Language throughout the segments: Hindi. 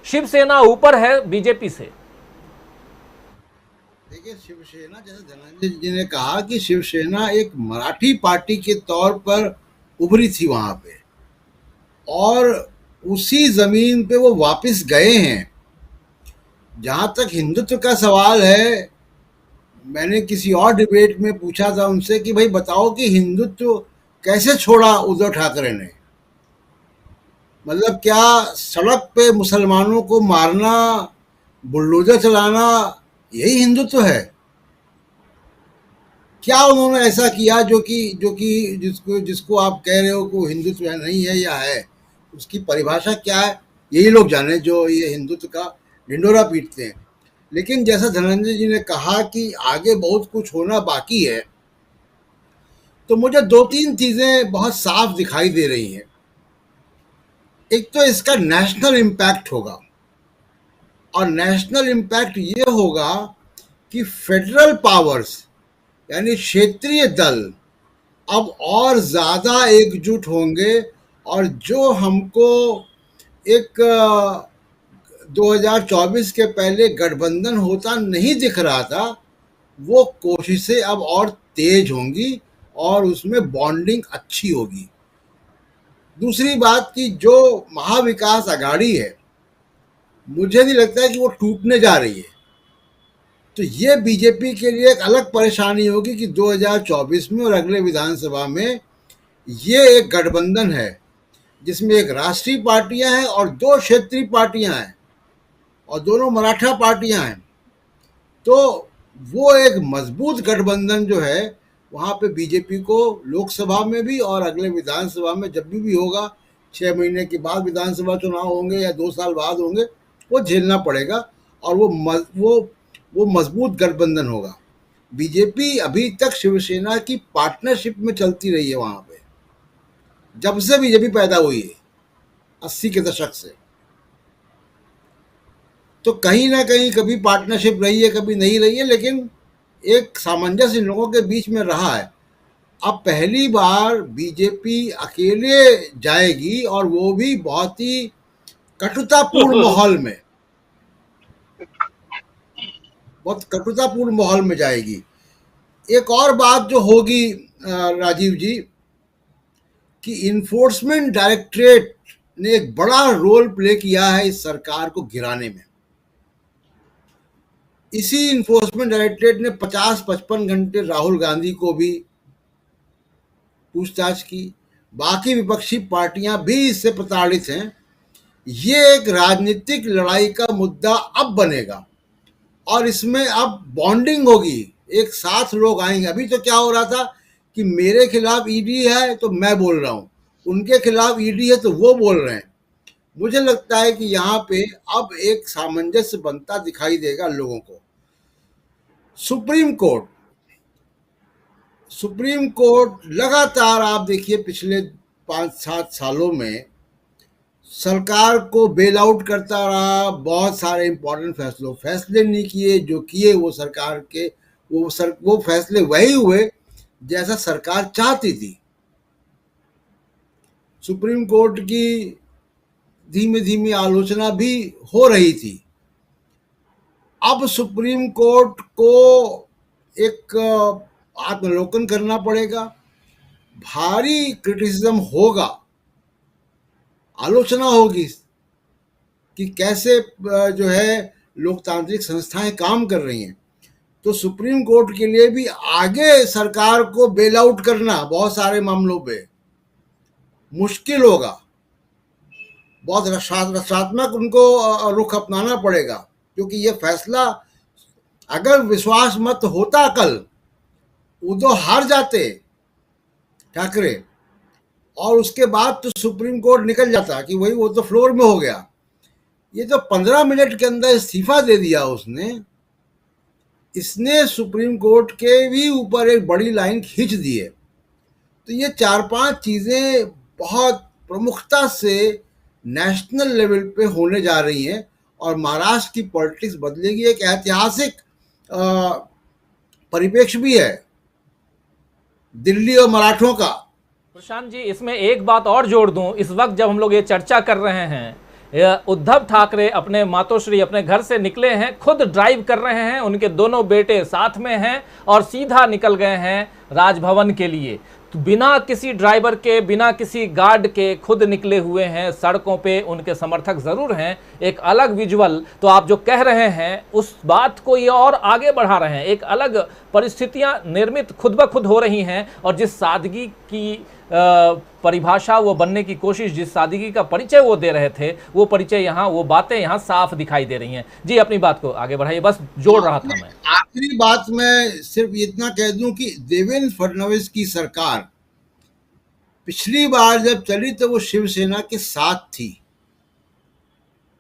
शिवसेना ऊपर है बीजेपी से? देखिए, शिवसेना, जैसे धनंजय जी ने कहा कि शिवसेना एक मराठी पार्टी के तौर पर उभरी थी वहां पे, और उसी जमीन पे वो वापस गए हैं। जहां तक हिंदुत्व का सवाल है, मैंने किसी और डिबेट में पूछा था उनसे कि भाई बताओ कि हिंदुत्व कैसे छोड़ा उद्धव ठाकरे ने। मतलब क्या सड़क पे मुसलमानों को मारना, बुलडोजर चलाना, यही हिंदुत्व है? क्या उन्होंने ऐसा किया जो कि जिसको जिसको आप कह रहे हो कि हिंदुत्व नहीं है या है? उसकी परिभाषा क्या है? यही लोग जाने जो ये हिंदुत्व का ढिंडोरा पीटते हैं। लेकिन जैसा धनंजय जी ने कहा कि आगे बहुत कुछ होना बाकी है, तो मुझे दो तीन चीजें बहुत साफ दिखाई दे रही हैं। एक तो इसका नेशनल इम्पैक्ट होगा, और नेशनल इम्पैक्ट ये होगा कि फेडरल पावर्स यानी क्षेत्रीय दल अब और ज्यादा एकजुट होंगे, और जो हमको एक 2024 के पहले गठबंधन होता नहीं दिख रहा था, वो कोशिशें अब और तेज होंगी और उसमें बॉन्डिंग अच्छी होगी। दूसरी बात कि जो महाविकास आघाड़ी है, मुझे नहीं लगता है कि वो टूटने जा रही है। तो ये बीजेपी के लिए एक अलग परेशानी होगी कि 2024 में और अगले विधानसभा में ये एक गठबंधन है जिसमें एक राष्ट्रीय पार्टियां हैं और दो क्षेत्रीय पार्टियां हैं, और दोनों मराठा पार्टियां हैं। तो वो एक मजबूत गठबंधन जो है, वहां पे बीजेपी को लोकसभा में भी और अगले विधानसभा में जब भी होगा, 6 महीने के बाद विधानसभा चुनाव होंगे या 2 साल बाद होंगे, वो झेलना पड़ेगा। और वो मजबूत गठबंधन होगा। बीजेपी अभी तक शिवसेना की पार्टनरशिप में चलती रही है वहां पे, जब से बीजेपी पैदा हुई है, 80 के दशक से। तो कहीं ना कहीं कभी पार्टनरशिप रही है, कभी नहीं रही है, लेकिन एक सामंजस्य इन लोगों के बीच में रहा है। अब पहली बार बीजेपी अकेले जाएगी, और वो भी बहुत ही कटुतापूर्ण माहौल में, बहुत कटुतापूर्ण माहौल में जाएगी। एक और बात जो होगी राजीव जी, कि इन्फोर्समेंट डायरेक्टरेट ने एक बड़ा रोल प्ले किया है इस सरकार को गिराने में। इसी इन्फोर्समेंट डायरेक्टरेट ने 50-55 घंटे राहुल गांधी को भी पूछताछ की। बाकी विपक्षी पार्टियां भी इससे प्रताड़ित हैं। ये एक राजनीतिक लड़ाई का मुद्दा अब बनेगा, और इसमें अब बॉन्डिंग होगी, एक साथ लोग आएंगे। अभी तो क्या हो रहा था कि मेरे खिलाफ ईडी है तो मैं बोल रहा हूं, उनके खिलाफ ईडी है तो वो बोल रहे हैं। मुझे लगता है कि यहाँ पे अब एक सामंजस्य बनता दिखाई देगा लोगों को। सुप्रीम कोर्ट सुप्रीम कोर्ट लगातार, आप देखिए, पिछले 5-7 सालों में सरकार को बेल आउट करता रहा। बहुत सारे इंपॉर्टेंट फैसले नहीं किए, जो किए वो सरकार के वो फैसले वही हुए जैसा सरकार चाहती थी। सुप्रीम कोर्ट की धीमे धीमे आलोचना भी हो रही थी। अब सुप्रीम कोर्ट को एक आत्मलोकन करना पड़ेगा। भारी क्रिटिसिज्म होगा, आलोचना होगी कि कैसे जो है लोकतांत्रिक संस्थाएं काम कर रही हैं। तो सुप्रीम कोर्ट के लिए भी आगे सरकार को बेल आउट करना बहुत सारे मामलों पे मुश्किल होगा। बहुत रक्षात्मक उनको रुख अपनाना पड़ेगा, क्योंकि ये फैसला, अगर विश्वास मत होता कल, उद्धव हार जाते ठाकरे, और उसके बाद तो सुप्रीम कोर्ट निकल जाता कि वही, वो तो फ्लोर में हो गया। ये तो 15 मिनट के अंदर इस्तीफा दे दिया उसने। इसने सुप्रीम कोर्ट के भी ऊपर एक बड़ी लाइन खींच दी है। तो ये 4-5 चीजें बहुत प्रमुखता से नेशनल लेवल पे होने जा रही हैं, और महाराष्ट्र की पॉलिटिक्स बदलेगी। एक ऐतिहासिक परिप्रेक्ष्य भी है दिल्ली और मराठों का। प्रशांत जी, इसमें एक बात और जोड़ दूं। इस वक्त जब हम लोग ये चर्चा कर रहे हैं उद्धव ठाकरे अपने मातोश्री अपने घर से निकले हैं, खुद ड्राइव कर रहे हैं, उनके दोनों बेटे साथ में हैं और सीधा निकल गए हैं राजभवन के लिए। तो बिना किसी ड्राइवर के, बिना किसी गार्ड के खुद निकले हुए हैं सड़कों पे। उनके समर्थक जरूर हैं, एक अलग विजुअल। तो आप जो कह रहे हैं उस बात को ये और आगे बढ़ा रहे हैं। एक अलग परिस्थितियां निर्मित खुद ब खुद हो रही हैं और जिस सादगी की परिभाषा वो बनने की कोशिश, जिस सादगी का परिचय वो दे रहे थे, वो परिचय यहाँ, वो बातें यहाँ साफ दिखाई दे रही हैं। जी अपनी बात को आगे बढ़ाइए, बस जोड़ रहा था मैं। आखिरी बात मैं सिर्फ इतना कह दूं कि देवेंद्र फडणवीस की सरकार पिछली बार जब चली तो वो शिवसेना के साथ थी।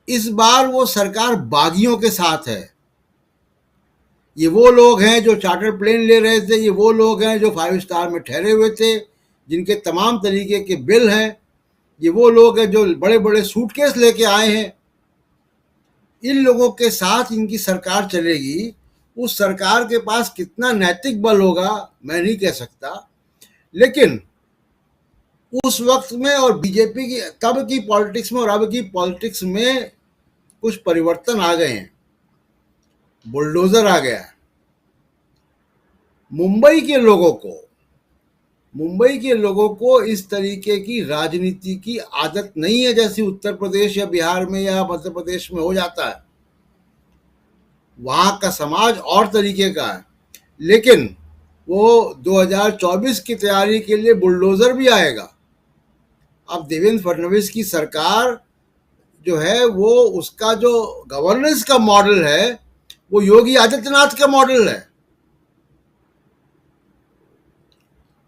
इस बार वो सरकार बागियों के साथ है। ये वो लोग हैं जो चार्टर प्लेन ले रहे थे, ये वो लोग हैं जो 5 स्टार में ठहरे हुए थे, जिनके तमाम तरीके के बिल हैं, ये वो लोग हैं जो बड़े बड़े सूटकेस लेके आए हैं। इन लोगों के साथ इनकी सरकार चलेगी। उस सरकार के पास कितना नैतिक बल होगा मैं नहीं कह सकता, लेकिन उस वक्त में और बीजेपी की तब की पॉलिटिक्स में और अब की पॉलिटिक्स में कुछ परिवर्तन आ गए हैं। बुलडोजर आ गया। मुंबई के लोगों को इस तरीके की राजनीति की आदत नहीं है जैसी उत्तर प्रदेश या बिहार में या मध्य प्रदेश में हो जाता है। वहां का समाज और तरीके का है, लेकिन वो 2024 की तैयारी के लिए बुलडोजर भी आएगा। अब देवेंद्र फडणवीस की सरकार जो है वो, उसका जो गवर्नेंस का मॉडल है वो योगी आदित्यनाथ का मॉडल है।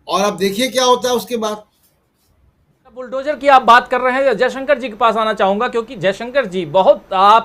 और अब देखिए क्या होता है उसके बाद। बुलडोजर की आप बात कर रहे हैं, जयशंकर जी के पास आना चाहूंगा, क्योंकि जयशंकर जी बहुत आप